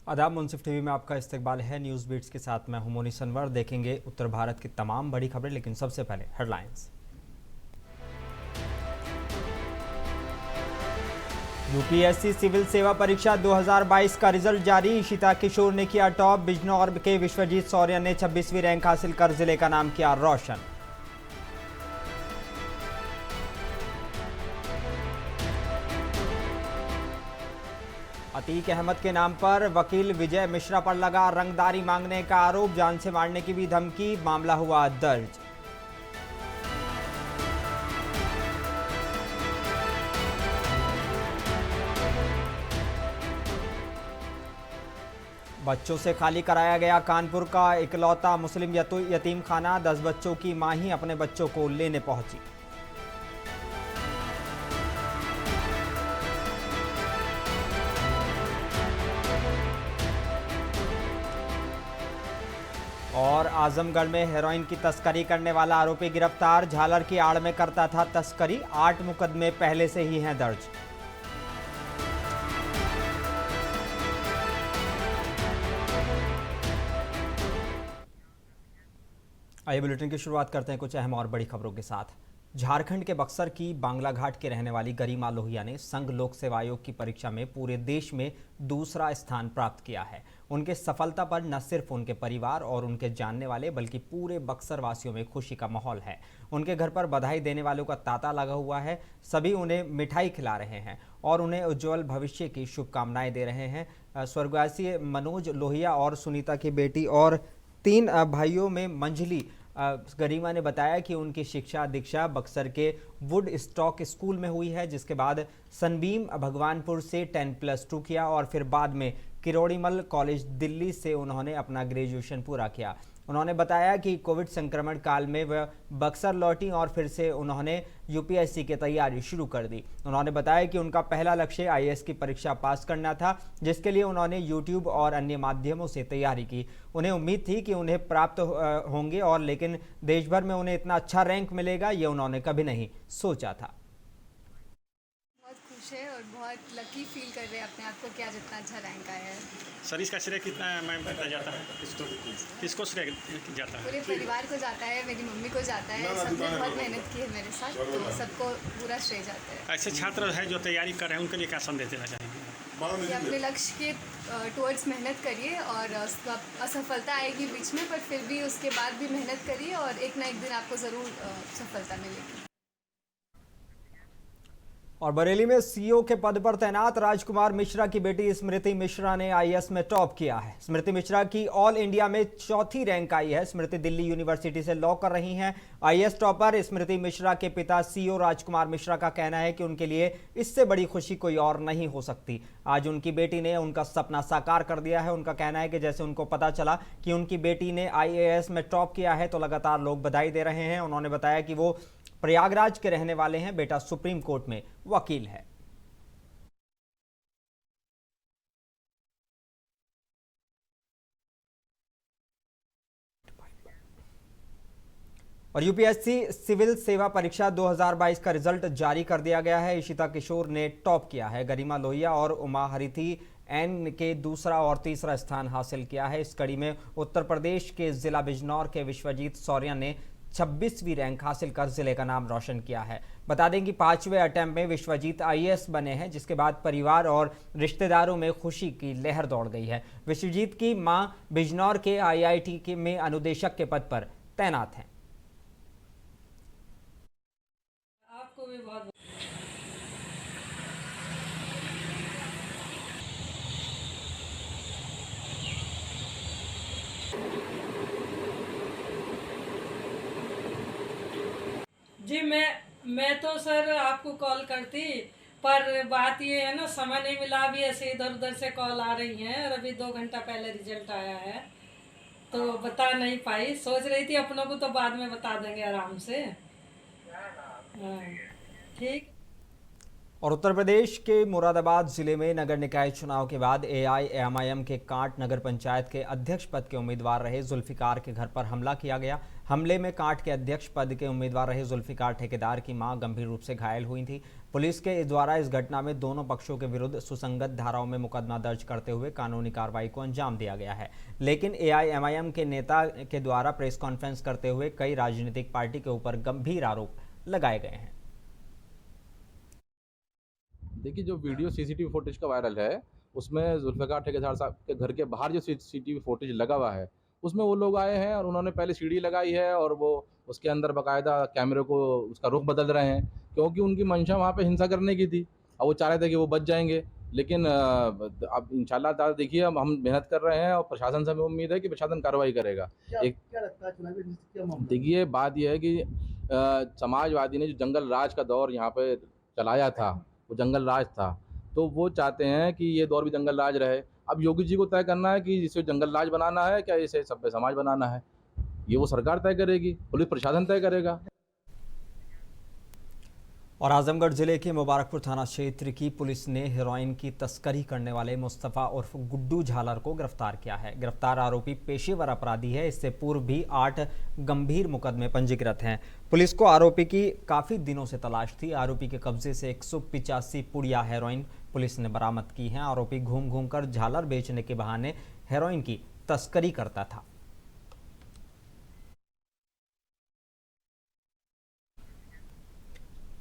आदाब। मुंसिफ टीवी में आपका इस्तकबाल है। न्यूज़ बीट्स के साथ मैं हूं मोनी सनवर। देखेंगे उत्तर भारत की तमाम बड़ी खबरें, लेकिन सबसे पहले हेडलाइंस। यूपीएससी सिविल सेवा परीक्षा 2022 का रिजल्ट जारी। इशिता किशोर ने किया टॉप। बिजनौर के विश्वजीत शौर्य ने 26वीं रैंक हासिल कर जिले का नाम किया रोशन। अतीक अहमद के नाम पर वकील विजय मिश्रा पर लगा रंगदारी मांगने का आरोप। जान से मारने की भी धमकी। मामला हुआ दर्ज। बच्चों से खाली कराया गया कानपुर का इकलौता मुस्लिम यतीम खाना। 10 बच्चों की मां ही अपने बच्चों को लेने पहुंची। और आजमगढ़ में हेरोइन की तस्करी करने वाला आरोपी गिरफ्तार। झालर की आड़ में करता था तस्करी। 8 मुकदमे पहले से ही हैं दर्ज। आइए बुलेटिन की शुरुआत करते हैं कुछ अहम और बड़ी खबरों के साथ। झारखंड के बक्सर की बांग्लाघाट के रहने वाली गरिमा लोहिया ने संघ लोक सेवा आयोग की परीक्षा में पूरे देश में दूसरा स्थान प्राप्त किया है। उनके सफलता पर न सिर्फ उनके परिवार और उनके जानने वाले बल्कि पूरे बक्सर वासियों में खुशी का माहौल है। उनके घर पर बधाई देने वालों का तांता लगा हुआ है। सभी उन्हें मिठाई खिला रहे हैं और उन्हें उज्जवल भविष्य की शुभकामनाएं दे रहे हैं। स्वर्गवासी मनोज लोहिया और सुनीता की बेटी और 3 भाइयों में मंजली गरिमा ने बताया कि उनकी शिक्षा दीक्षा बक्सर के वुड स्टॉक स्कूल में हुई है, जिसके बाद सनबीम भगवानपुर से 10+2 किया और फिर बाद में किरोड़ीमल कॉलेज दिल्ली से उन्होंने अपना ग्रेजुएशन पूरा किया। उन्होंने बताया कि कोविड संक्रमण काल में वह बक्सर लौटी और फिर से उन्होंने यूपीएससी की तैयारी शुरू कर दी। उन्होंने बताया कि उनका पहला लक्ष्य आईएएस की परीक्षा पास करना था, जिसके लिए उन्होंने यूट्यूब और अन्य माध्यमों से तैयारी की। उन्हें उम्मीद थी कि उन्हें प्राप्त होंगे और लेकिन देश भर में उन्हें इतना अच्छा रैंक मिलेगा ये उन्होंने कभी नहीं सोचा था। है और बहुत लकी फील कर रहे हैं अपने आप को क्या जितना अच्छा रैंक आया है। सर इसका श्रेय कितना मैम बताया जाता है? किसको श्रेय जाता है? पूरे परिवार को जाता है, मेरी मम्मी को जाता है। सबने बहुत मेहनत की है मेरे साथ, तो सबको पूरा श्रेय जाता है। ऐसे छात्र हैं जो तैयारी कर रहे हैं, उनके लिए क्या संदेश देना चाहेंगे? कि अपने लक्ष्य के टुवर्ड्स मेहनत करिए और असफलता आएगी बीच में, पर फिर भी उसके बाद भी मेहनत करिए और एक ना एक दिन आपको ज़रूर सफलता मिलेगी। और बरेली में सीईओ के पद पर तैनात राजकुमार मिश्रा की बेटी स्मृति मिश्रा ने आईएएस में टॉप किया है। स्मृति मिश्रा की ऑल इंडिया में 4थी रैंक आई है। स्मृति दिल्ली यूनिवर्सिटी से लॉ कर रही हैं। आईएएस टॉपर स्मृति मिश्रा के पिता सीईओ राजकुमार मिश्रा का कहना है कि उनके लिए इससे बड़ी खुशी कोई और नहीं हो सकती। आज उनकी बेटी ने उनका सपना साकार कर दिया है। उनका कहना है कि जैसे उनको पता चला कि उनकी बेटी ने आईएएस में टॉप किया है तो लगातार लोग बधाई दे रहे हैं। उन्होंने बताया कि वो प्रयागराज के रहने वाले हैं। बेटा सुप्रीम कोर्ट में वकील है। और यूपीएससी सिविल सेवा परीक्षा 2022 का रिजल्ट जारी कर दिया गया है। इशिता किशोर ने टॉप किया है। गरिमा लोहिया और उमा हरिथी एन के दूसरा और तीसरा स्थान हासिल किया है। इस कड़ी में उत्तर प्रदेश के जिला बिजनौर के विश्वजीत शौर्य ने 26वीं रैंक हासिल कर जिले का नाम रोशन किया है। बता दें कि 5वें अटेम्प्ट में विश्वजीत आईएएस बने हैं, जिसके बाद परिवार और रिश्तेदारों में खुशी की लहर दौड़ गई है। विश्वजीत की मां बिजनौर के आईआईटी में अनुदेशक के पद पर तैनात हैं। आपको भी बहुत जी। मैं तो सर आपको कॉल करती, पर बात ये है ना, समय नहीं मिला। अभी ऐसे इधर उधर से कॉल आ रही हैं और अभी 2 घंटा पहले रिजल्ट आया है तो बता नहीं पाई। सोच रही थी अपनों को तो बाद में बता देंगे आराम से। हाँ ठीक। और उत्तर प्रदेश के मुरादाबाद जिले में नगर निकाय चुनाव के बाद एआईएमआईएम के कांट नगर पंचायत के अध्यक्ष पद के उम्मीदवार रहे जुल्फिकार के घर पर हमला किया गया। हमले में कांट के अध्यक्ष पद के उम्मीदवार रहे जुल्फिकार ठेकेदार की मां गंभीर रूप से घायल हुई थी। पुलिस के द्वारा इस घटना में दोनों पक्षों के विरुद्ध सुसंगत धाराओं में मुकदमा दर्ज करते हुए कानूनी कार्रवाई को अंजाम दिया गया है। लेकिन एआईएमआईएम के नेता के द्वारा प्रेस कॉन्फ्रेंस करते हुए कई राजनीतिक पार्टी के ऊपर गंभीर आरोप लगाए गए हैं। देखिए, जो वीडियो सीसीटीवी फुटेज का वायरल है उसमें जुल्फिकार ठेकेदार साहब के घर के बाहर जो सीसीटीवी फुटेज लगा हुआ है उसमें वो लोग आए हैं और उन्होंने पहले सीढ़ी लगाई है और वो उसके अंदर बाकायदा कैमरे को उसका रुख बदल रहे हैं, क्योंकि उनकी मंशा वहाँ पे हिंसा करने की थी और वो चाह रहे थे कि वो बच जाएंगे। लेकिन अब इंशाल्लाह ताला देखिए, हम मेहनत कर रहे हैं और प्रशासन से हमें उम्मीद है कि प्रशासन कार्रवाई करेगा। क्या लगता है चुनावी क्या मामला? देखिए, बात यह है कि समाजवादी ने जो जंगल राज का दौर यहाँ पे चलाया था वो जंगल राज था, तो वो चाहते हैं कि ये दौर भी जंगल राज रहे। अब योगी जी को तय करना है कि इसे जंगल राज बनाना है क्या इसे सभ्य समाज बनाना है, ये वो सरकार तय करेगी, पुलिस प्रशासन तय करेगा। और आजमगढ़ जिले के मुबारकपुर थाना क्षेत्र की पुलिस ने हेरोइन की तस्करी करने वाले मुस्तफ़ा उर्फ गुड्डू झालर को गिरफ्तार किया है। गिरफ्तार आरोपी पेशेवर अपराधी है। इससे पूर्व भी 8 गंभीर मुकदमे पंजीकृत हैं। पुलिस को आरोपी की काफ़ी दिनों से तलाश थी। आरोपी के कब्जे से 185 पुड़िया हेरोइन पुलिस ने बरामद की हैं। आरोपी घूम घूम कर झालर बेचने के बहाने हेरोइन की तस्करी करता था।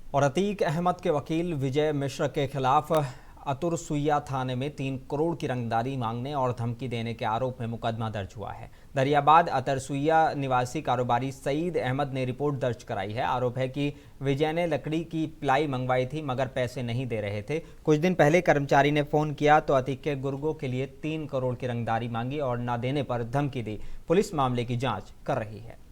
और अतीक अहमद के वकील विजय मिश्र के खिलाफ अतुरसुइया थाने में 3 करोड़ की रंगदारी मांगने और धमकी देने के आरोप में मुकदमा दर्ज हुआ है। दरियाबाद अतरसुइया निवासी कारोबारी सईद अहमद ने रिपोर्ट दर्ज कराई है। आरोप है कि विजय ने लकड़ी की प्लाई मंगवाई थी मगर पैसे नहीं दे रहे थे। कुछ दिन पहले कर्मचारी ने फोन किया तो अतीक के गुर्गों के लिए 3 करोड़ की रंगदारी मांगी और न देने पर धमकी दी। पुलिस मामले की जाँच कर रही है।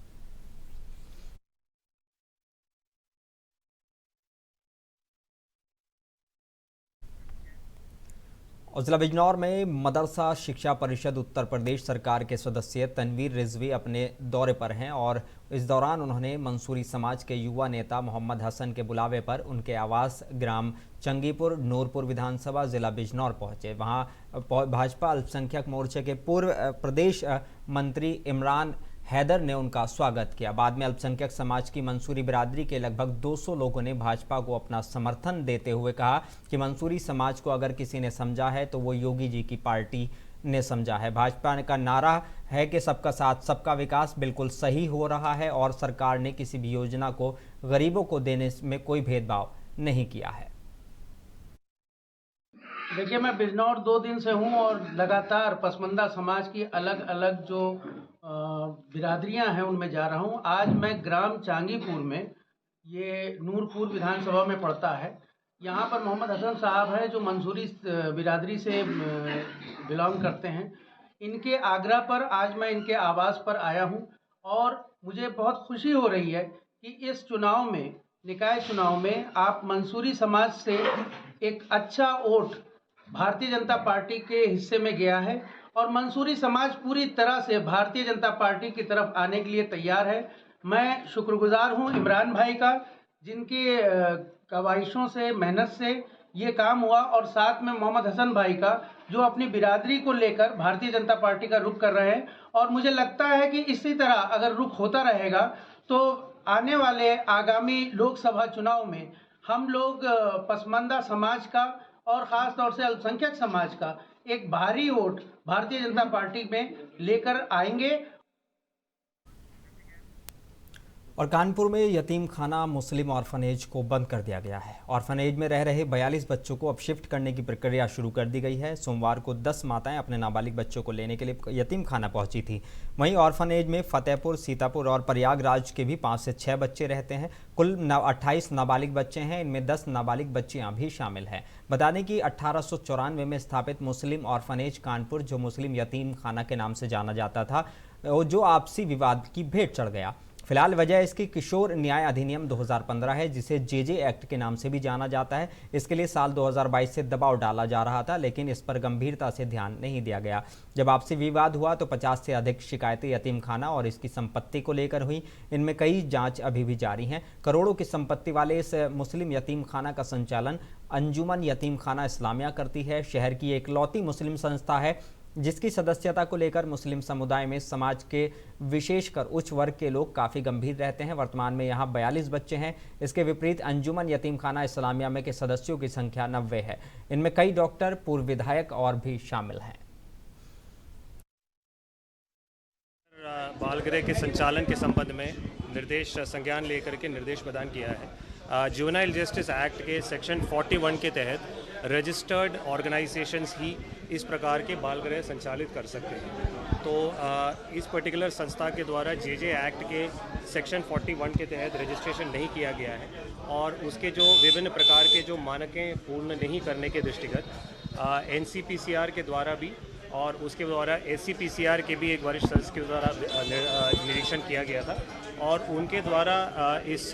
और जिला बिजनौर में मदरसा शिक्षा परिषद उत्तर प्रदेश सरकार के सदस्य तनवीर रिजवी अपने दौरे पर हैं और इस दौरान उन्होंने मंसूरी समाज के युवा नेता मोहम्मद हसन के बुलावे पर उनके आवास ग्राम चंगीपुर नूरपुर विधानसभा जिला बिजनौर पहुंचे। वहां भाजपा अल्पसंख्यक मोर्चे के पूर्व प्रदेश मंत्री इमरान हैदर ने उनका स्वागत किया। बाद में अल्पसंख्यक समाज की मंसूरी बिरादरी के लगभग 200 लोगों ने भाजपा को अपना समर्थन देते हुए कहा कि मंसूरी समाज को अगर किसी ने समझा है तो वो योगी जी की पार्टी ने समझा है। भाजपा का नारा है कि सबका साथ सबका विकास बिल्कुल सही हो रहा है और सरकार ने किसी भी योजना को गरीबों को देने में कोई भेदभाव नहीं किया है। देखिए, मैं बिजनौर 2 दिन से हूं और लगातार पसमानदा समाज की अलग अलग जो बिरादरियां हैं उनमें जा रहा हूं। आज मैं ग्राम चांगीपुर में, ये नूरपुर विधानसभा में पड़ता है, यहाँ पर मोहम्मद हसन साहब है जो मंसूरी बिरादरी से बिलोंग करते हैं। इनके आग्रह पर आज मैं इनके आवास पर आया हूँ और मुझे बहुत खुशी हो रही है कि इस चुनाव में, निकाय चुनाव में, आप मंसूरी समाज से एक अच्छा वोट भारतीय जनता पार्टी के हिस्से में गया है और मंसूरी समाज पूरी तरह से भारतीय जनता पार्टी की तरफ आने के लिए तैयार है। मैं शुक्रगुजार हूं इमरान भाई का, जिनकी कवाइशों से, मेहनत से ये काम हुआ, और साथ में मोहम्मद हसन भाई का जो अपनी बिरादरी को लेकर भारतीय जनता पार्टी का रुख कर रहे हैं। और मुझे लगता है कि इसी तरह अगर रुख होता रहेगा तो आने वाले आगामी लोकसभा चुनाव में हम लोग पसमानदा समाज का और ख़ास तौर से अल्पसंख्यक समाज का एक भारी वोट भारतीय जनता पार्टी में लेकर आएंगे। और कानपुर में यतीम खाना मुस्लिम ऑर्फनेज को बंद कर दिया गया है। ऑर्फनेज में रह रहे 42 बच्चों को अब शिफ्ट करने की प्रक्रिया शुरू कर दी गई है। सोमवार को 10 माताएं अपने नाबालिग बच्चों को लेने के लिए यतीम खाना पहुंची थी। वहीं ऑर्फनेज में फतेहपुर, सीतापुर और प्रयागराज के भी 5 से 6 बच्चे रहते हैं। कुल 28 नाबालिग बच्चे हैं, इनमें 10 नाबालिग बच्चियां भी शामिल हैं। बता दें कि 1894 में स्थापित मुस्लिम ऑर्फनेज कानपुर, जो मुस्लिम यतीम खाना के नाम से जाना जाता था, जो आपसी विवाद की भेंट चढ़ गया। फिलहाल वजह इसकी किशोर न्याय अधिनियम 2015 है, जिसे जेजे एक्ट के नाम से भी जाना जाता है। इसके लिए साल 2022 से दबाव डाला जा रहा था, लेकिन इस पर गंभीरता से ध्यान नहीं दिया गया। जब आपसी विवाद हुआ तो 50 से अधिक शिकायतें यतीम खाना और इसकी संपत्ति को लेकर हुई। इनमें कई जांच अभी भी जारी हैं। करोड़ों की संपत्ति वाले इस मुस्लिम यतीम खाना का संचालन अंजुमन यतीम खाना इस्लामिया करती है। शहर की एकलौती मुस्लिम संस्था है जिसकी सदस्यता को लेकर मुस्लिम समुदाय में समाज के विशेषकर उच्च वर्ग के लोग काफ़ी गंभीर रहते हैं। वर्तमान में यहाँ 42 बच्चे हैं। इसके विपरीत अंजुमन यतीम खाना इस्लामिया में के सदस्यों की संख्या 90 है। इनमें कई डॉक्टर, पूर्व विधायक और भी शामिल हैं। बालगृह के संचालन के संबंध में निर्देश संज्ञान लेकर के निर्देश प्रदान किया है। जुवेनाइल जस्टिस एक्ट के सेक्शन 41 के तहत रजिस्टर्ड ऑर्गेनाइजेशंस ही इस प्रकार के बालगृह संचालित कर सकते हैं। तो इस पर्टिकुलर संस्था के द्वारा जेजे एक्ट के सेक्शन 41 के तहत रजिस्ट्रेशन नहीं किया गया है और उसके जो विभिन्न प्रकार के जो मानकें पूर्ण नहीं करने के दृष्टिगत NCPCR के द्वारा भी और उसके द्वारा SCPCR के भी एक वरिष्ठ सदस्य के द्वारा निरीक्षण किया गया था और उनके द्वारा इस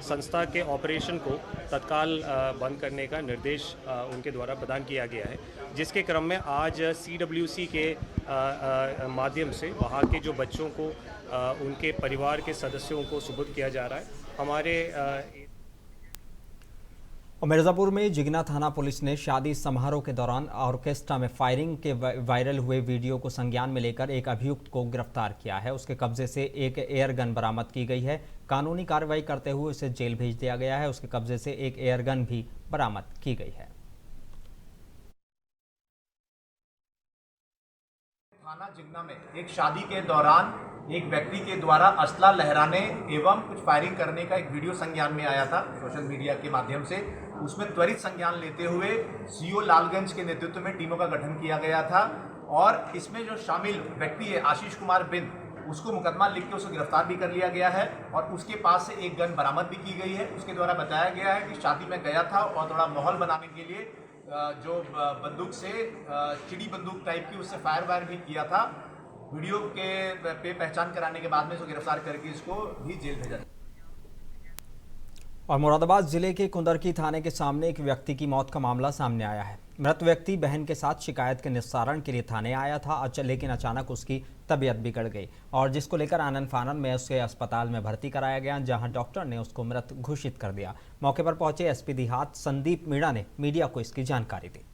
संस्था के ऑपरेशन को तत्काल बंद करने का निर्देश उनके द्वारा प्रदान किया गया है, जिसके क्रम में आज CWC के माध्यम से वहाँ के जो बच्चों को उनके परिवार के सदस्यों को सुपुर्द किया जा रहा है। हमारे और मिर्ज़ापुर में जिगना थाना पुलिस ने शादी समारोह के दौरान ऑर्केस्ट्रा में फायरिंग के वायरल हुए वीडियो को संज्ञान में लेकर एक अभियुक्त को गिरफ्तार किया है। उसके कब्जे से एक एयर गन बरामद की गई है। कानूनी कार्रवाई करते हुए उसे जेल भेज दिया गया है। उसके कब्जे से एक एयर गन भी बरामद की गई है। थाना जिगना में एक शादी के दौरान एक व्यक्ति के द्वारा असला लहराने एवं कुछ फायरिंग करने का एक वीडियो संज्ञान में आया था सोशल मीडिया के माध्यम से। उसमें त्वरित संज्ञान लेते हुए CO लालगंज के नेतृत्व में टीमों का गठन किया गया था और इसमें जो शामिल व्यक्ति है आशीष कुमार बिंद, उसको मुकदमा लिख के उसको गिरफ्तार भी कर लिया गया है और उसके पास से एक गन बरामद भी की गई है। उसके द्वारा बताया गया है कि शादी में गया था और थोड़ा माहौल बनाने के लिए जो बंदूक से चिड़ी बंदूक टाइप की उससे फायर भी किया था। वीडियो के पे पहचान कराने के बाद में इसको गिरफ्तार करके इसको भी जेल भेजा। और मुरादाबाद जिले के कुंदरकी थाने के सामने एक व्यक्ति की मौत का मामला सामने आया है। मृत व्यक्ति बहन के साथ शिकायत के निस्तारण के लिए थाने आया था, लेकिन अचानक उसकी तबीयत बिगड़ गई और जिसको लेकर आनन फानन में उसे अस्पताल में भर्ती कराया गया, जहां डॉक्टर ने उसको मृत घोषित कर दिया। मौके पर पहुंचे SP देहात संदीप मीणा ने मीडिया को इसकी जानकारी दी।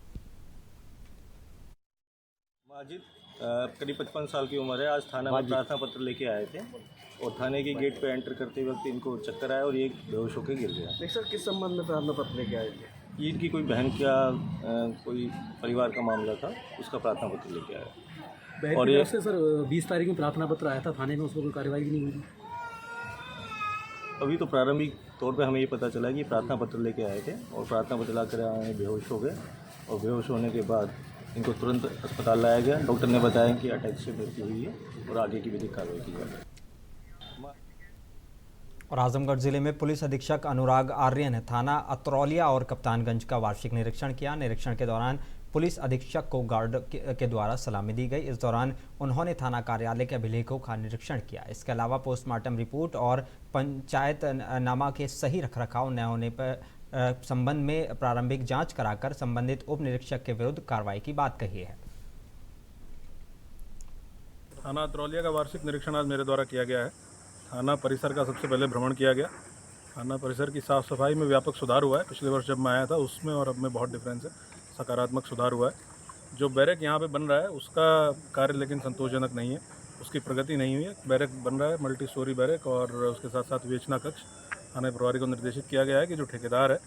माजिद करीब 55 साल की उम्र है। आज थाना में प्रार्थना पत्र लेके आए थे और थाने के गेट पे एंटर करते वक्त इनको चक्कर आया और ये बेहोश होकर गिर गया। नहीं सर, किस संबंध में प्रार्थना पत्र लेके आए थे? ईद की कोई बहन का कोई परिवार का मामला था, उसका प्रार्थना पत्र लेके आया। और ये सर 20 तारीख में प्रार्थना पत्र आया था थाने में, उस पर कोई कार्रवाई भी नहीं हुई? अभी तो प्रारंभिक तौर पे हमें ये पता चला कि प्रार्थना पत्र लेके आए थे और प्रार्थना पत्र लाकर आए बेहोश हो गए और बेहोश होने के बाद इनको तुरंत अस्पताल लाया गया। डॉक्टर ने बताया कि अटैक से मृत्यु हुई है और आगे की विधिक कार्रवाई की जाएगी। और आजमगढ़ जिले में पुलिस अधीक्षक अनुराग आर्य ने थाना अतरौलिया और कप्तानगंज का वार्षिक निरीक्षण किया। निरीक्षण के दौरान पुलिस अधीक्षक को गार्ड के द्वारा सलामी दी गई। इस दौरान उन्होंने थाना कार्यालय के अभिलेखों का निरीक्षण किया। इसके अलावा पोस्टमार्टम रिपोर्ट और पंचायत नामा के सही रखरखाव न होने पर संबंध में प्रारंभिक जांच कराकर संबंधित उप निरीक्षक के विरुद्ध कार्रवाई की बात कही है। थाना अतरौलिया का वार्षिक निरीक्षण आज मेरे द्वारा किया गया है। थाना परिसर का सबसे पहले भ्रमण किया गया। थाना परिसर की साफ़ सफाई में व्यापक सुधार हुआ है। पिछले वर्ष जब मैं आया था उसमें और अब में बहुत डिफरेंस है, सकारात्मक सुधार हुआ है। जो बैरक यहाँ पे बन रहा है उसका कार्य लेकिन संतोषजनक नहीं है, उसकी प्रगति नहीं हुई है। बैरक बन रहा है मल्टी स्टोरी बैरक और उसके साथ साथ विवेचना कक्ष। थाना प्रभारी को निर्देशित किया गया है कि जो ठेकेदार है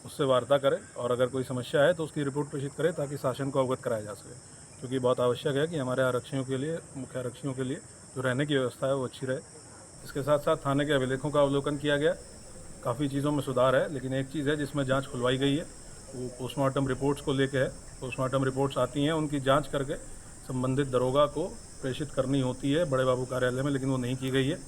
उससे वार्ता करे और अगर कोई समस्या है तो उसकी रिपोर्ट प्रेषित करे ताकि शासन को अवगत कराया जा सके, क्योंकि बहुत आवश्यक है कि हमारे आरक्षियों के लिए, मुख्य आरक्षियों के लिए जो रहने की व्यवस्था है वो अच्छी रहे। इसके साथ साथ थाने के अभिलेखों का अवलोकन किया गया। काफ़ी चीज़ों में सुधार है, लेकिन एक चीज़ है जिसमें जांच खुलवाई गई है, वो पोस्टमार्टम रिपोर्ट्स को लेके है। पोस्टमार्टम रिपोर्ट्स आती हैं, उनकी जांच करके संबंधित दरोगा को प्रेषित करनी होती है बड़े बाबू कार्यालय में, लेकिन वो नहीं की गई है।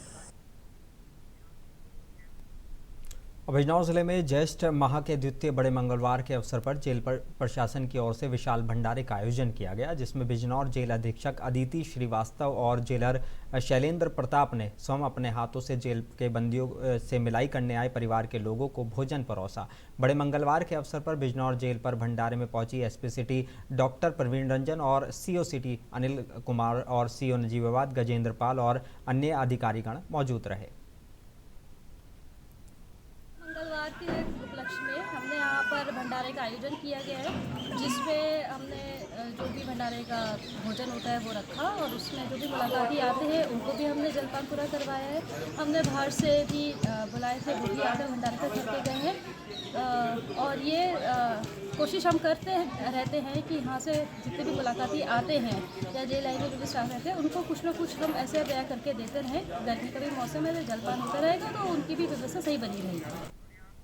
और बिजनौर जिले में ज्येष्ठ माह के द्वितीय बड़े मंगलवार के अवसर पर जेल प्रशासन की ओर से विशाल भंडारे का आयोजन किया गया, जिसमें बिजनौर जेल अधीक्षक अदिति श्रीवास्तव और जेलर शैलेंद्र प्रताप ने स्वयं अपने हाथों से जेल के बंदियों से मिलाई करने आए परिवार के लोगों को भोजन परोसा। बड़े मंगलवार के अवसर पर बिजनौर जेल पर भंडारे में पहुंची SP city doctor Praveen Ranjan और सीओ सिटी अनिल कुमार और सीओ नजीबाबाद गजेंद्र पाल और अन्य अधिकारीगण मौजूद रहे। मंगलवार के उपलक्ष्य में हमने यहाँ पर भंडारे का आयोजन किया गया है, जिसमें हमने जो भी भंडारे का भोजन होता है वो रखा और उसमें जो भी मुलाकाती आते हैं उनको भी हमने जलपान पूरा करवाया है। हमने बाहर से भी बुलाए थे, वो भी आकर भंडारे पर करके गए हैं और ये कोशिश हम करते रहते हैं कि यहाँ से जितने भी मुलाकाती आते हैं या जेल लाइन में जो भी स्टाफ रहते हैं उनको कुछ ना कुछ हम ऐसे व्यय करके देते रहें। गर्मी का भी मौसम है, जलपान होता रहेगा तो उनकी भी व्यवस्था सही बनी रहेगी।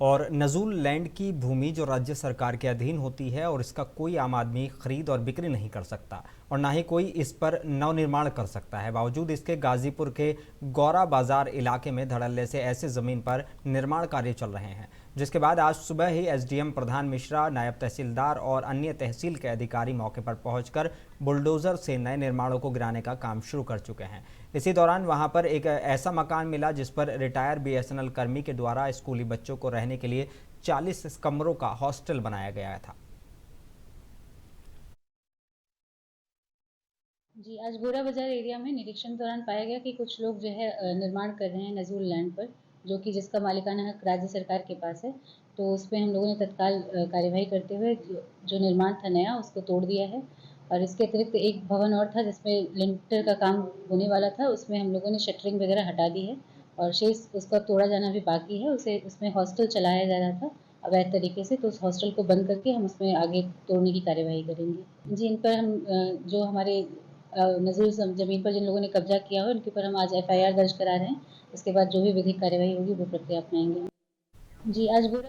और नजूल लैंड की भूमि जो राज्य सरकार के अधीन होती है और इसका कोई आम आदमी खरीद और बिक्री नहीं कर सकता और ना ही कोई इस पर नवनिर्माण कर सकता है। बावजूद इसके गाजीपुर के गौरा बाजार इलाके में धड़ल्ले से ऐसे ज़मीन पर निर्माण कार्य चल रहे हैं, जिसके बाद आज सुबह ही एसडीएम प्रधान मिश्रा, नायब तहसीलदार और अन्य तहसील के अधिकारी मौके पर पहुंचकर बुलडोज़र से नए निर्माणों को गिराने का काम शुरू कर चुके हैं। इसी दौरान वहां पर एक ऐसा मकान मिला जिस पर रिटायर बीएसएनएल कर्मी के द्वारा स्कूली बच्चों को रहने के लिए 40 कमरों का हॉस्टल बनाया गया था। जी, आज गोरा बाजार एरिया में निरीक्षण दौरान पाया गया कि कुछ लोग जो है निर्माण कर रहे हैं नजूल लैंड पर, जो कि जिसका मालिकाना हक राज्य सरकार के पास है। तो उस पर हम लोगों ने तत्काल कार्यवाही करते हुए जो निर्माण था नया उसको तोड़ दिया है और इसके अतिरिक्त एक भवन और था जिसमें लिंटर का काम होने वाला था, उसमें हम लोगों ने शटरिंग वगैरह हटा दी है और शेष उसका तोड़ा जाना भी बाकी है। उसमें हॉस्टल चलाया जा रहा था अवैध तरीके से, तो उस हॉस्टल को बंद करके हम उसमें आगे तोड़ने की कार्यवाही करेंगे। जी, इन पर हम जो हमारे नजूल ज़मीन पर जिन लोगों ने कब्जा किया हो उनके ऊपर हम आज FIR दर्ज करा रहे हैं। इसके बाद जो भी विधिक कार्यवाही होगी वो प्रक्रिया अपनाएंगे। जी, आज गोरा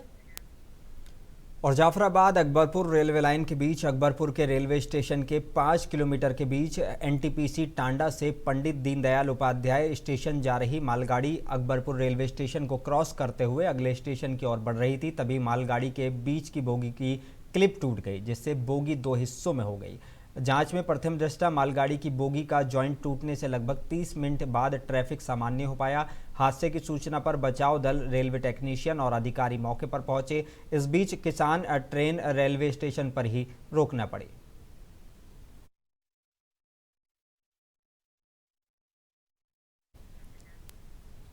और जाफराबाद अकबरपुर रेलवे लाइन के बीच अकबरपुर के रेलवे स्टेशन के 5 किलोमीटर के बीच NTPC टांडा से पंडित दीनदयाल उपाध्याय स्टेशन जा रही मालगाड़ी अकबरपुर रेलवे स्टेशन को क्रॉस करते हुए अगले स्टेशन की ओर बढ़ रही थी। तभी मालगाड़ी के बीच की बोगी की क्लिप टूट गई, जिससे बोगी 2 हिस्सों में हो गई। जांच में प्रथम दृष्टया मालगाड़ी की बोगी का जॉइंट टूटने से लगभग 30 मिनट बाद ट्रैफिक सामान्य हो पाया। हादसे की सूचना पर बचाव दल, रेलवे टेक्नीशियन और अधिकारी मौके पर पहुंचे। इस बीच किसान ट्रेन रेलवे स्टेशन पर ही रोकना पड़ी।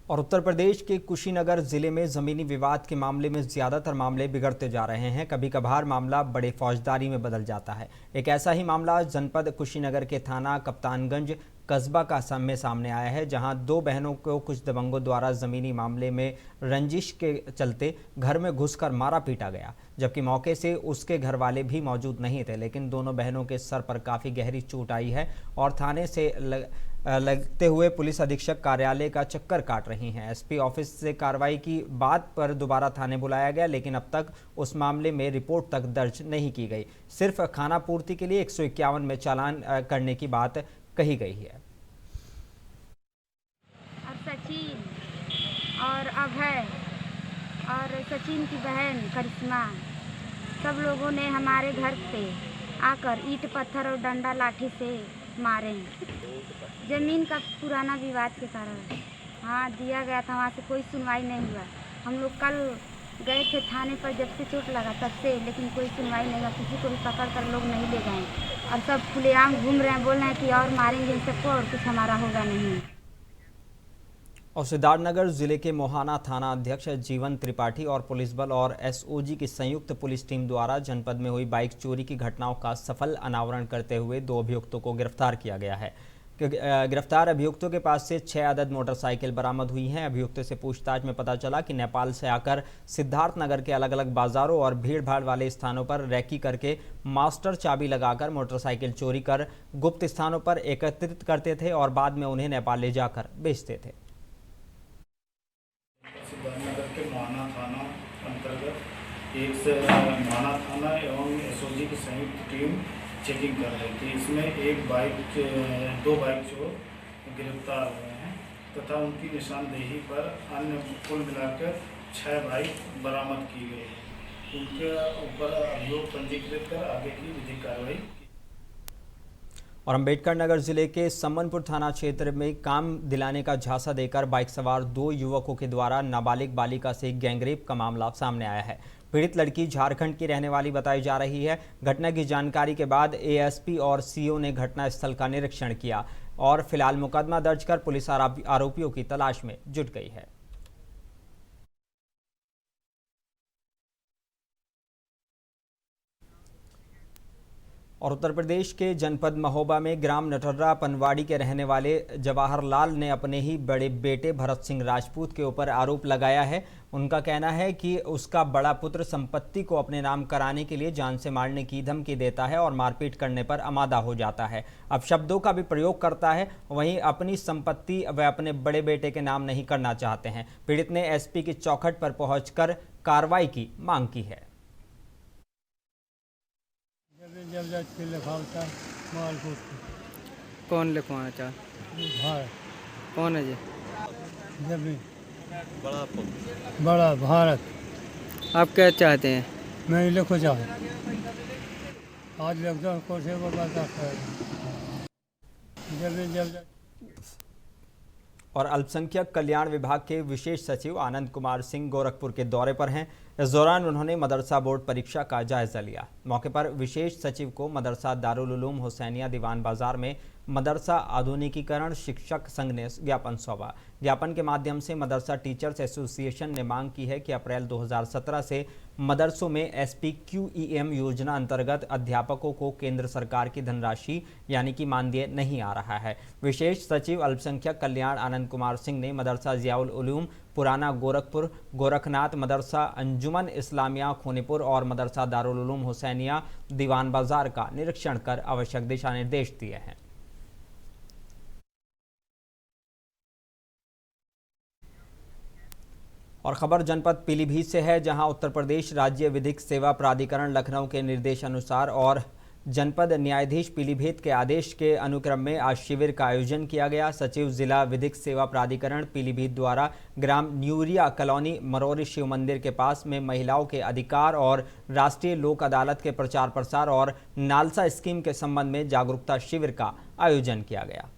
और उत्तर प्रदेश के कुशीनगर जिले में ज़मीनी विवाद के मामले में ज़्यादातर मामले बिगड़ते जा रहे हैं। कभी कभार मामला बड़े फौजदारी में बदल जाता है। एक ऐसा ही मामला जनपद कुशीनगर के थाना कप्तानगंज कस्बा का सामने आया है, जहां 2 बहनों को कुछ दबंगों द्वारा ज़मीनी मामले में रंजिश के चलते घर में घुसकर मारा पीटा गया, जबकि मौके से उसके घर वाले भी मौजूद नहीं थे। लेकिन दोनों बहनों के सर पर काफ़ी गहरी चोट आई है और थाने से लगते हुए पुलिस अधीक्षक कार्यालय का चक्कर काट रही हैं। एसपी ऑफिस से कार्रवाई की बात पर दोबारा थाने बुलाया गया, लेकिन अब तक उस मामले में रिपोर्ट तक दर्ज नहीं की गई। सिर्फ खाना पूर्ति के लिए 151 में चालान करने की बात कही गई है। और सचिन और अभय और सचिन की बहन करिश्मा, सब लोगों ने हमारे घर पे आकर ईंट पत्थर और डंडा लाठी से मारे। ज़मीन का पुराना विवाद के कारण हाँ दिया गया था, वहाँ से कोई सुनवाई नहीं हुआ। हम लोग कल गए थे थाने पर, जब से चोट लगा तब से, लेकिन कोई सुनवाई नहीं हुआ। किसी को भी पकड़ कर लोग नहीं ले गए और सब खुलेआम घूम रहे हैं, बोल रहे हैं कि और मारेंगे इन सबको और कुछ हमारा होगा नहीं। और सिद्धार्थनगर जिले के मोहाना थाना अध्यक्ष जीवन त्रिपाठी और पुलिस बल और SOG की संयुक्त पुलिस टीम द्वारा जनपद में हुई बाइक चोरी की घटनाओं का सफल अनावरण करते हुए 2 अभियुक्तों को गिरफ्तार किया गया है। गिरफ्तार अभियुक्तों के पास से 6 अदद मोटरसाइकिल बरामद हुई हैं। अभियुक्तों से पूछताछ में पता चला कि नेपाल से आकर सिद्धार्थनगर के अलग अलग बाजारों और भीड़ भाड़ वाले स्थानों पर रैकी करके मास्टर चाबी लगाकर मोटरसाइकिल चोरी कर गुप्त स्थानों पर एकत्रित करते थे और बाद में उन्हें नेपाल ले जाकर बेचते थे। सिद्धार्थनगर के मोहाना थाना अंतर्गत एक से मोहाना थाना एवं SOG की संयुक्त टीम चेकिंग कर रही थी। इसमें 2 बाइक चोर गिरफ्तार हुए हैं तथा उनकी निशानदेही पर अन्य कुल मिलाकर 6 बाइक बरामद की गई है। उनके ऊपर अभियोग पंजीकृत कर आगे की विधिक कार्रवाई। और अम्बेडकर नगर जिले के समनपुर थाना क्षेत्र में काम दिलाने का झांसा देकर बाइक सवार 2 युवकों के द्वारा नाबालिग बालिका से गैंगरेप का मामला सामने आया है। पीड़ित लड़की झारखंड की रहने वाली बताई जा रही है। घटना की जानकारी के बाद एएसपी और सीओ ने घटनास्थल का निरीक्षण किया और फिलहाल मुकदमा दर्ज कर पुलिस आरोपियों की तलाश में जुट गई है। और उत्तर प्रदेश के जनपद महोबा में ग्राम नटर्रा पनवाड़ी के रहने वाले जवाहरलाल ने अपने ही बड़े बेटे भरत सिंह राजपूत के ऊपर आरोप लगाया है। उनका कहना है कि उसका बड़ा पुत्र संपत्ति को अपने नाम कराने के लिए जान से मारने की धमकी देता है और मारपीट करने पर आमादा हो जाता है। अब शब्दों का भी प्रयोग करता है। वहीं अपनी संपत्ति वह अपने बड़े बेटे के नाम नहीं करना चाहते हैं। पीड़ित ने एसपी की चौखट पर पहुंचकर कार्रवाई की मांग की है। कौन लिखवाना चाह? कौन है जी? बड़ा भारत। आप क्या चाहते हैं? मैं लिखो चाहे आज लग जाओ को से वो बात जब और अल्पसंख्यक कल्याण विभाग के विशेष सचिव आनंद कुमार सिंह गोरखपुर के दौरे पर हैं। इस दौरान उन्होंने मदरसा बोर्ड परीक्षा का जायजा लिया। मौके पर विशेष सचिव को मदरसा दारुल उलूम हुसैनिया दीवान बाजार में मदरसा आधुनिकीकरण शिक्षक संघ ने ज्ञापन सौंपा। ज्ञापन के माध्यम से मदरसा टीचर्स एसोसिएशन ने मांग की है कि अप्रैल 2017 से मदरसों में SPQEM योजना अंतर्गत अध्यापकों को केंद्र सरकार की धनराशि यानी कि मानदेय नहीं आ रहा है। विशेष सचिव अल्पसंख्यक कल्याण आनंद कुमार सिंह ने मदरसा जियाउल उलूम पुराना गोरखपुर, गोरखनाथ, मदरसा अंजुमन इस्लामिया खूनीपुर और मदरसा दारुल उलूम हुसैनिया दीवान बाजार का निरीक्षण कर आवश्यक दिशा निर्देश दिए हैं। और खबर जनपद पीलीभीत से है, जहां उत्तर प्रदेश राज्य विधिक सेवा प्राधिकरण लखनऊ के निर्देशानुसार और जनपद न्यायाधीश पीलीभीत के आदेश के अनुक्रम में आज शिविर का आयोजन किया गया। सचिव जिला विधिक सेवा प्राधिकरण पीलीभीत द्वारा ग्राम न्यूरिया कॉलोनी मरोरी शिव मंदिर के पास में महिलाओं के अधिकार और राष्ट्रीय लोक अदालत के प्रचार प्रसार और नालसा स्कीम के संबंध में जागरूकता शिविर का आयोजन किया गया।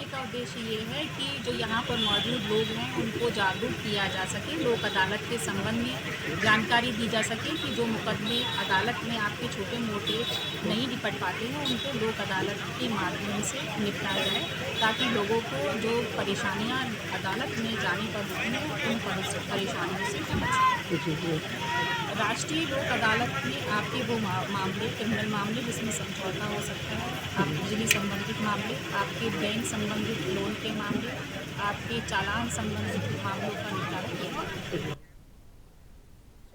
का उद्देश्य ये है कि जो यहाँ पर मौजूद लोग हैं उनको जागरूक किया जा सके, लोक अदालत के संबंध में जानकारी दी जा सके कि जो मुकदमे अदालत में आपके छोटे मोटे नहीं निपट पाते हैं उनको लोक अदालत के माध्यम से निपटाया जाए, ताकि लोगों को जो परेशानियाँ अदालत में जाने पर होती हैं उन परेशानियों से बच सकें। राष्ट्रीय लोक अदालत में आपके वो मामले, क्रिमिनल मामले जिसमें समझौता हो सकता है, आप बिजली संबंधित मामले, आपके बैंक संबंधित लोन के मामले, आपके चालान संबंधित मामलों का निपटारा किया।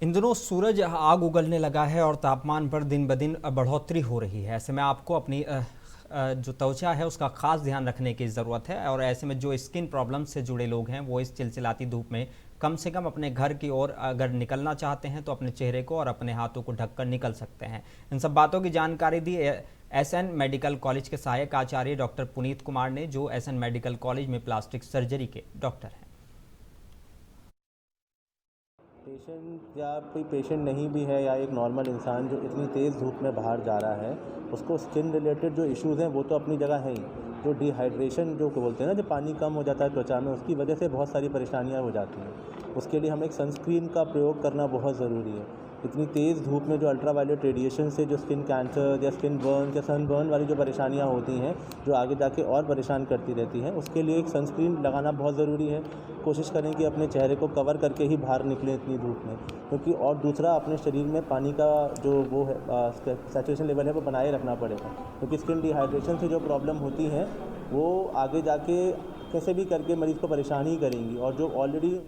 इन दिनों सूरज आग उगलने लगा है और तापमान पर दिन ब दिन बढ़ोतरी हो रही है। ऐसे में आपको अपनी जो त्वचा है उसका खास ध्यान रखने की ज़रूरत है और ऐसे में जो स्किन प्रॉब्लम से जुड़े लोग हैं वो इस चिलचिलाती धूप में कम से कम अपने घर की ओर अगर निकलना चाहते हैं तो अपने चेहरे को और अपने हाथों को ढककर निकल सकते हैं। इन सब बातों की जानकारी दी SN मेडिकल कॉलेज के सहायक आचार्य डॉक्टर पुनीत कुमार ने, जो SN मेडिकल कॉलेज में प्लास्टिक सर्जरी के डॉक्टर हैं। पेशेंट या कोई पेशेंट नहीं भी है या एक नॉर्मल इंसान जो इतनी तेज़ धूप में बाहर जा रहा है, उसको स्किन रिलेटेड जो इश्यूज़ हैं वो तो अपनी जगह है ही। जो डिहाइड्रेशन जो बोलते हैं ना, जो पानी कम हो जाता है त्वचा में, उसकी वजह से बहुत सारी परेशानियां हो जाती हैं। उसके लिए हमें एक सनस्क्रीन का प्रयोग करना बहुत ज़रूरी है। इतनी तेज़ धूप में जो अल्ट्रावायलेट रेडिएशन से जो स्किन कैंसर या स्किन बर्न या सनबर्न वाली जो परेशानियां होती हैं, जो आगे जाके और परेशान करती रहती हैं, उसके लिए एक सनस्क्रीन लगाना बहुत ज़रूरी है। कोशिश करें कि अपने चेहरे को कवर करके ही बाहर निकलें इतनी धूप में, क्योंकि और दूसरा अपने शरीर में पानी का जो वो है सैचुरेशन लेवल है वो बनाए रखना पड़ेगा, क्योंकि स्किन डिहाइड्रेशन से जो प्रॉब्लम होती है वो आगे जाके कैसे भी करके मरीज़ को परेशान ही करेंगी। और जो ऑलरेडी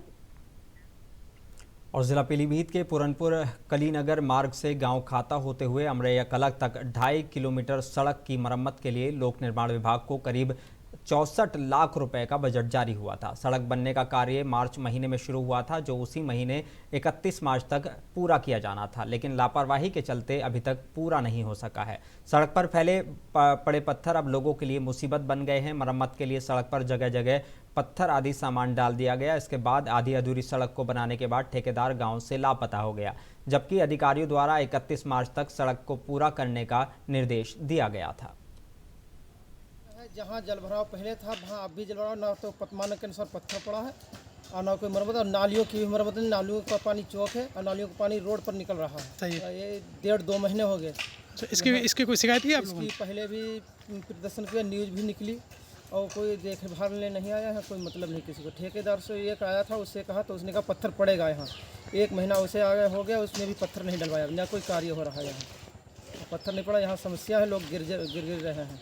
और जिला पीलीभीत के पुरनपुर कलीनगर मार्ग से गांव खाता होते हुए अमरैया कलक तक 2.5 किलोमीटर सड़क की मरम्मत के लिए लोक निर्माण विभाग को करीब 64 लाख रुपए का बजट जारी हुआ था। सड़क बनने का कार्य मार्च महीने में शुरू हुआ था, जो उसी महीने 31 मार्च तक पूरा किया जाना था, लेकिन लापरवाही के चलते अभी तक पूरा नहीं हो सका है। सड़क पर फैले पड़े पत्थर अब लोगों के लिए मुसीबत बन गए हैं। मरम्मत के लिए सड़क पर जगह जगह पत्थर आदि सामान डाल दिया गया। इसके बाद आधी अधूरी सड़क को बनाने के बाद ठेकेदार गाँव से लापता हो गया, जबकि अधिकारियों द्वारा 31 मार्च तक सड़क को पूरा करने का निर्देश दिया गया था। जहाँ जलभराव पहले था वहाँ अब भी जलभराव ना, तो मानक के अनुसार पत्थर पड़ा है और ना कोई मरम्मत। और नालियों की भी मरम्मत नहीं, नालियों का पानी चौक है और नालियों का पानी रोड पर निकल रहा है। ये 1.5-2 महीने हो गए। इसकी कोई शिकायत की आप लोगों ने? पहले भी प्रदर्शन किया, न्यूज़ भी निकली और कोई देखभाल लेने नहीं आया है, कोई मतलब नहीं किसी को। ठेकेदार से एक आया था, उससे कहा तो उसने कहा पत्थर पड़ेगा यहाँ। 1 महीना उसे आगे हो गया, उसमें भी पत्थर नहीं डलवाया, ना कोई कार्य हो रहा है यहाँ। पत्थर नहीं पड़ा, यहाँ समस्या है, लोग गिर रहे हैं।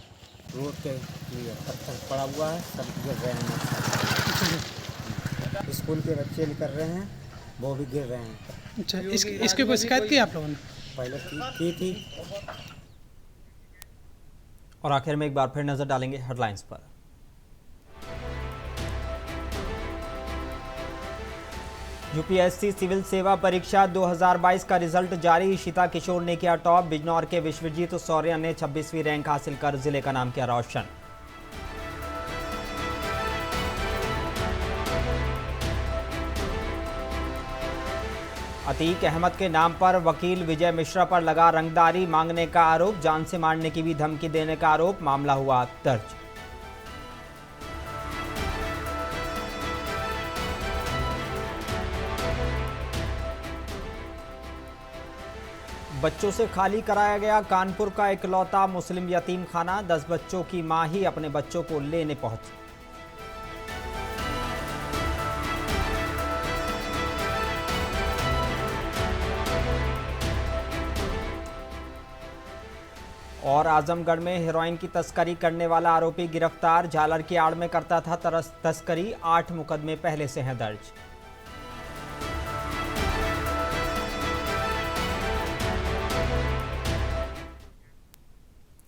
रोड के लिए पत्थर पड़ा हुआ है, सब गिर रहे हैं। स्कूल के बच्चे निकल रहे हैं, वो भी गिर रहे हैं। अच्छा, इसकी कोई शिकायत की आप लोगों ने? पहले की थी। और आखिर में एक बार फिर नजर डालेंगे हेडलाइंस पर। यूपीएससी सिविल सेवा परीक्षा 2022 का रिजल्ट जारी। इशिता किशोर ने किया टॉप। बिजनौर के विश्वजीत सौर्या ने 26वीं रैंक हासिल कर जिले का नाम किया रोशन। अतीक अहमद के नाम पर वकील विजय मिश्रा पर लगा रंगदारी मांगने का आरोप। जान से मारने की भी धमकी देने का आरोप। मामला हुआ दर्ज। बच्चों से खाली कराया गया कानपुर का इकलौता मुस्लिम यतीम खाना। 10 बच्चों की मां ही अपने बच्चों को लेने पहुंची। और आजमगढ़ में हेरोइन की तस्करी करने वाला आरोपी गिरफ्तार। झालर की आड़ में करता था तस्करी। 8 मुकदमे पहले से हैं दर्ज।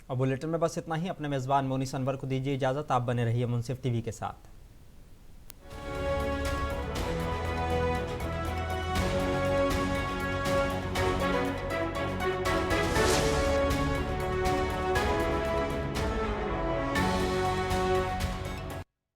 और बुलेटिन में बस इतना ही। अपने मेजबान मोनी अनवर को दीजिए इजाजत। आप बने रहिए मुंसिफ टीवी के साथ।